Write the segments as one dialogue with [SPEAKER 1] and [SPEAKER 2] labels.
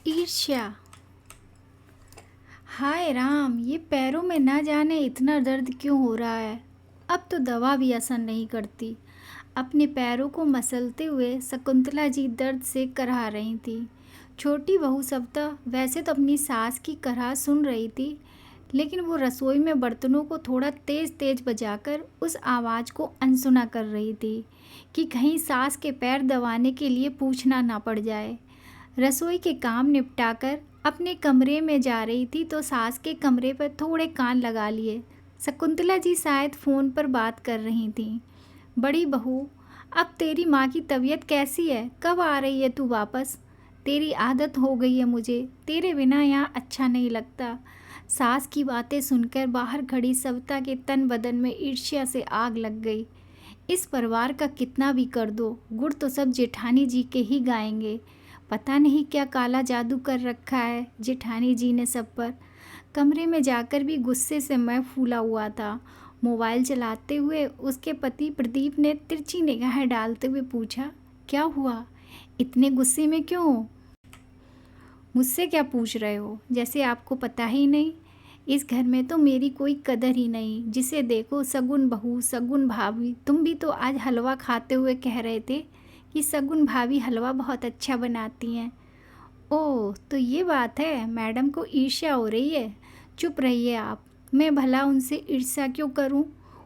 [SPEAKER 1] ईर्ष्या। हाय राम, ये पैरों में ना जाने इतना दर्द क्यों हो रहा है। अब तो दवा भी असर नहीं करती। अपने पैरों को मसलते हुए शकुंतला जी दर्द से कराह रही थी। छोटी बहू सविता वैसे तो अपनी सास की कराह सुन रही थी, लेकिन वो रसोई में बर्तनों को थोड़ा तेज तेज बजाकर उस आवाज़ को अनसुना कर रही थी कि कहीं सास के पैर दबाने के लिए पूछना ना पड़ जाए। रसोई के काम निपटाकर अपने कमरे में जा रही थी तो सास के कमरे पर थोड़े कान लगा लिए। शकुंतला जी शायद फ़ोन पर बात कर रही थीं। बड़ी बहू, अब तेरी माँ की तबीयत कैसी है? कब आ रही है तू वापस? तेरी आदत हो गई है मुझे, तेरे बिना यहाँ अच्छा नहीं लगता। सास की बातें सुनकर बाहर खड़ी सविता के तन बदन में ईर्ष्या से आग लग गई। इस परिवार का कितना भी कर दो, गुड़ तो सब जेठानी जी के ही गाएंगे। पता नहीं क्या काला जादू कर रखा है जेठानी जी ने सब पर। कमरे में जाकर भी गुस्से से मैं फूला हुआ था। मोबाइल चलाते हुए उसके पति प्रदीप ने तिरछी निगाहें डालते हुए पूछा, क्या हुआ? इतने गुस्से में क्यों हो? मुझसे क्या पूछ रहे हो? जैसे आपको पता ही नहीं। इस घर में तो मेरी कोई कदर ही नहीं। जिसे देखो सगुन बहू, सगुन भाभी। तुम भी तो आज हलवा खाते हुए कह रहे थे कि सगुन भाभी हलवा बहुत अच्छा बनाती हैं। ओह, तो ये बात है। मैडम को ईर्ष्या हो रही है। चुप रहिए आप। मैं भला उनसे ईर्ष्या क्यों करूं?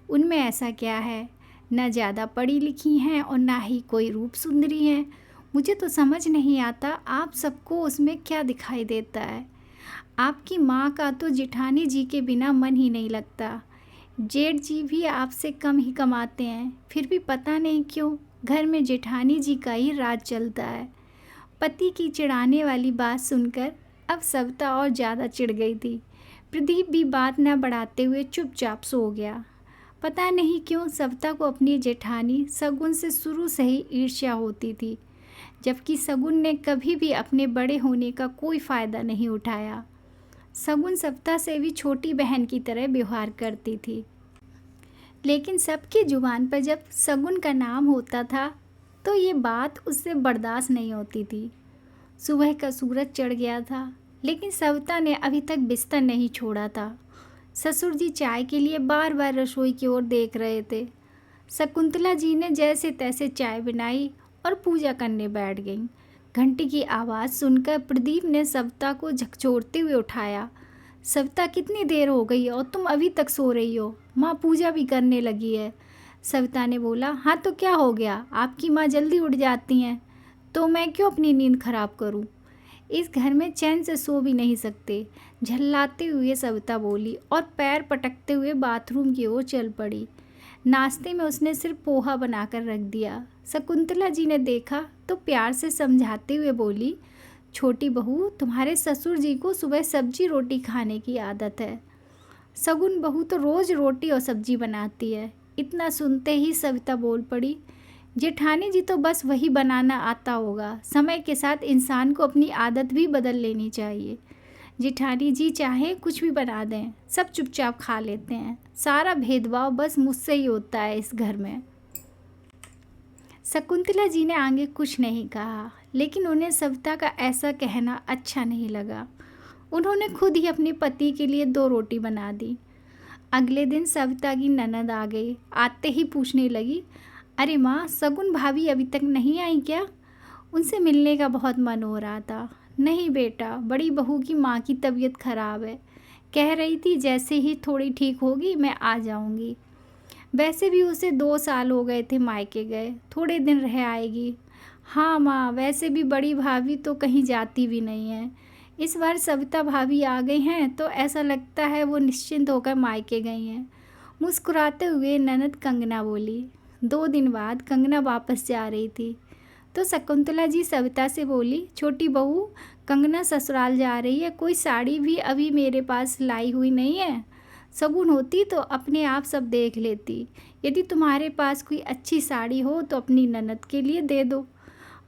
[SPEAKER 1] उनमें ऐसा क्या है? न ज़्यादा पढ़ी लिखी हैं और ना ही कोई रूप सुंदरी हैं। मुझे तो समझ नहीं आता आप सबको उसमें क्या दिखाई देता है। आपकी माँ का तो जेठानी जी के बिना मन ही नहीं लगता। जेठ जी भी आपसे कम ही कमाते हैं, फिर भी पता नहीं क्यों घर में जेठानी जी का ही राज चलता है। पति की चिढ़ाने वाली बात सुनकर अब सविता और ज़्यादा चिढ़ गई थी। प्रदीप भी बात न बढ़ाते हुए चुपचाप सो गया। पता नहीं क्यों सविता को अपनी जेठानी सगुन से शुरू से ही ईर्ष्या होती थी, जबकि सगुन ने कभी भी अपने बड़े होने का कोई फ़ायदा नहीं उठाया। सगुन सविता से भी छोटी बहन की तरह व्यवहार करती थी, लेकिन सबकी जुबान पर जब सगुन का नाम होता था तो ये बात उससे बर्दाश्त नहीं होती थी। सुबह का सूरज चढ़ गया था, लेकिन सविता ने अभी तक बिस्तर नहीं छोड़ा था। ससुर जी चाय के लिए बार बार रसोई की ओर देख रहे थे। शकुंतला जी ने जैसे तैसे चाय बनाई और पूजा करने बैठ गईं। घंटी की आवाज़ सुनकर प्रदीप ने सविता को झकझोरते हुए उठाया। सविता, कितनी देर हो गई और तुम अभी तक सो रही हो? माँ पूजा भी करने लगी है। सविता ने बोला, हाँ तो क्या हो गया? आपकी माँ जल्दी उठ जाती हैं, तो मैं क्यों अपनी नींद खराब करूँ? इस घर में चैन से सो भी नहीं सकते, झल्लाते हुए सविता बोली और पैर पटकते हुए बाथरूम की ओर चल पड़ी। नाश्ते में उसने सिर्फ पोहा बनाकर रख दिया। शकुंतला जी ने देखा तो प्यार से समझाते हुए बोली, छोटी बहू, तुम्हारे ससुर जी को सुबह सब्जी रोटी खाने की आदत है। सगुन बहू तो रोज़ रोटी और सब्जी बनाती है। इतना सुनते ही सविता बोल पड़ी, जेठानी जी तो बस वही बनाना आता होगा। समय के साथ इंसान को अपनी आदत भी बदल लेनी चाहिए। जेठानी जी चाहे कुछ भी बना दें, सब चुपचाप खा लेते हैं। सारा भेदभाव बस मुझसे ही होता है इस घर में। शकुंतला जी ने आगे कुछ नहीं कहा, लेकिन उन्हें सविता का ऐसा कहना अच्छा नहीं लगा। उन्होंने खुद ही अपने पति के लिए 2 रोटी बना दी। अगले दिन सविता की ननद आ गई। आते ही पूछने लगी, अरे माँ, सगुन भाभी अभी तक नहीं आई क्या? उनसे मिलने का बहुत मन हो रहा था। नहीं बेटा, बड़ी बहू की माँ की तबीयत खराब है। कह रही थी जैसे ही थोड़ी ठीक होगी मैं आ जाऊंगी। वैसे भी उसे 2 साल हो गए थे मायके गए, थोड़े दिन रह आएगी। हाँ माँ, वैसे भी बड़ी भाभी तो कहीं जाती भी नहीं है। इस बार सविता भाभी आ गई हैं तो ऐसा लगता है वो निश्चिंत होकर मायके गई हैं। मुस्कुराते हुए ननद कंगना बोली। 2 दिन बाद कंगना वापस जा रही थी तो शकुंतला जी सविता से बोली, छोटी बहू, कंगना ससुराल जा रही है, कोई साड़ी भी अभी मेरे पास लाई हुई नहीं है। सगुन होती तो अपने आप सब देख लेती। यदि तुम्हारे पास कोई अच्छी साड़ी हो तो अपनी ननद के लिए दे दो।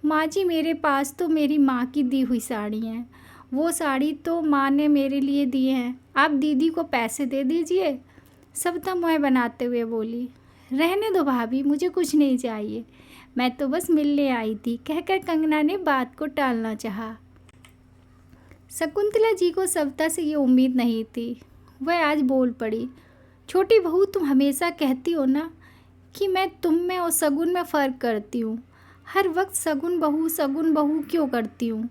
[SPEAKER 1] माँ जी, मेरे पास तो मेरी माँ की दी हुई साड़ी हैं। वो साड़ी तो माँ ने मेरे लिए दी हैं। आप दीदी को पैसे दे दीजिए। सविता मुँह बनाते हुए बोली, रहने दो भाभी, मुझे कुछ नहीं चाहिए। मैं तो बस मिलने आई थी, कहकर कंगना ने बात को टालना चाहा। शकुंतला जी को सविता से ये उम्मीद नहीं थी। वह आज बोल पड़ी, छोटी बहू, तुम हमेशा कहती हो ना कि मैं तुम में और शगुन में फ़र्क करती हूँ। हर वक्त शगुन बहू क्यों करती हूँ?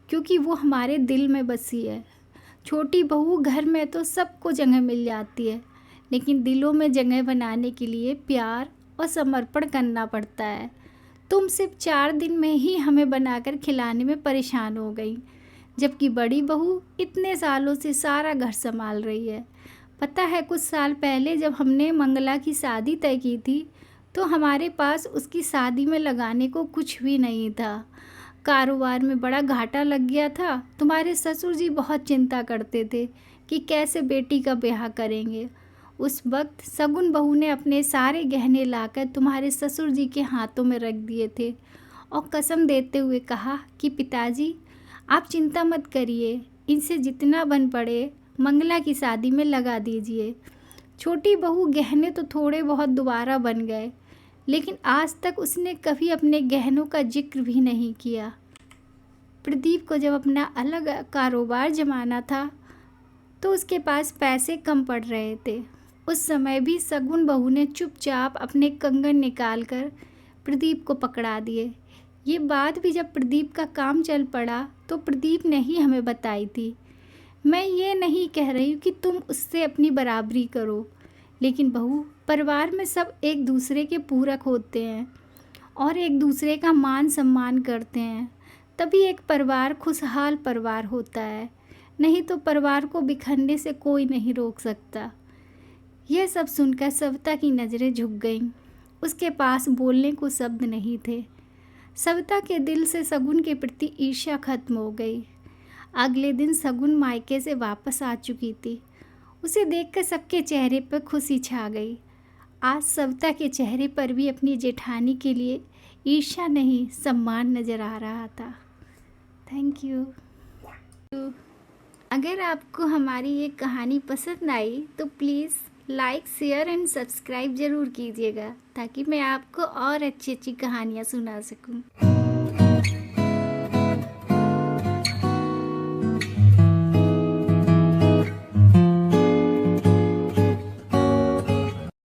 [SPEAKER 1] क्योंकि वो हमारे दिल में बसी है। छोटी बहू, घर में तो सबको जगह मिल जाती है, लेकिन दिलों में जगह बनाने के लिए प्यार और समर्पण करना पड़ता है। तुम सिर्फ 4 दिन में ही हमें बनाकर खिलाने में परेशान हो गई, जबकि बड़ी बहू इतने सालों से सारा घर संभाल रही है। पता है, कुछ साल पहले जब हमने मंगला की शादी तय की थी, तो हमारे पास उसकी शादी में लगाने को कुछ भी नहीं था। कारोबार में बड़ा घाटा लग गया था। तुम्हारे ससुर जी बहुत चिंता करते थे कि कैसे बेटी का ब्याह करेंगे। उस वक्त शगुन बहू ने अपने सारे गहने लाकर तुम्हारे ससुर जी के हाथों में रख दिए थे और कसम देते हुए कहा कि पिताजी, आप चिंता मत करिए, इनसे जितना बन पड़े मंगला की शादी में लगा दीजिए। छोटी बहू, गहने तो थोड़े बहुत दोबारा बन गए, लेकिन आज तक उसने कभी अपने गहनों का जिक्र भी नहीं किया। प्रदीप को जब अपना अलग कारोबार जमाना था तो उसके पास पैसे कम पड़ रहे थे। उस समय भी शगुन बहू ने चुपचाप अपने कंगन निकाल कर प्रदीप को पकड़ा दिए। ये बात भी जब प्रदीप का काम चल पड़ा तो प्रदीप ने ही हमें बताई थी। मैं ये नहीं कह रही हूँ कि तुम उससे अपनी बराबरी करो, लेकिन बहू, परिवार में सब एक दूसरे के पूरक होते हैं और एक दूसरे का मान सम्मान करते हैं, तभी एक परिवार खुशहाल परिवार होता है। नहीं तो परिवार को बिखरने से कोई नहीं रोक सकता। यह सब सुनकर सविता की नज़रें झुक गईं। उसके पास बोलने को शब्द नहीं थे। सविता के दिल से शगुन के प्रति ईर्ष्या खत्म हो गई। अगले दिन शगुन मायके से वापस आ चुकी थी। उसे देखकर सबके चेहरे पर खुशी छा गई। आज सविता के चेहरे पर भी अपनी जेठानी के लिए ईर्ष्या नहीं, सम्मान नज़र आ रहा था। Thank you. अगर आपको हमारी ये कहानी पसंद आई तो please like, share and subscribe ज़रूर कीजिएगा, ताकि मैं आपको और अच्छी अच्छी कहानियाँ सुना सकूं।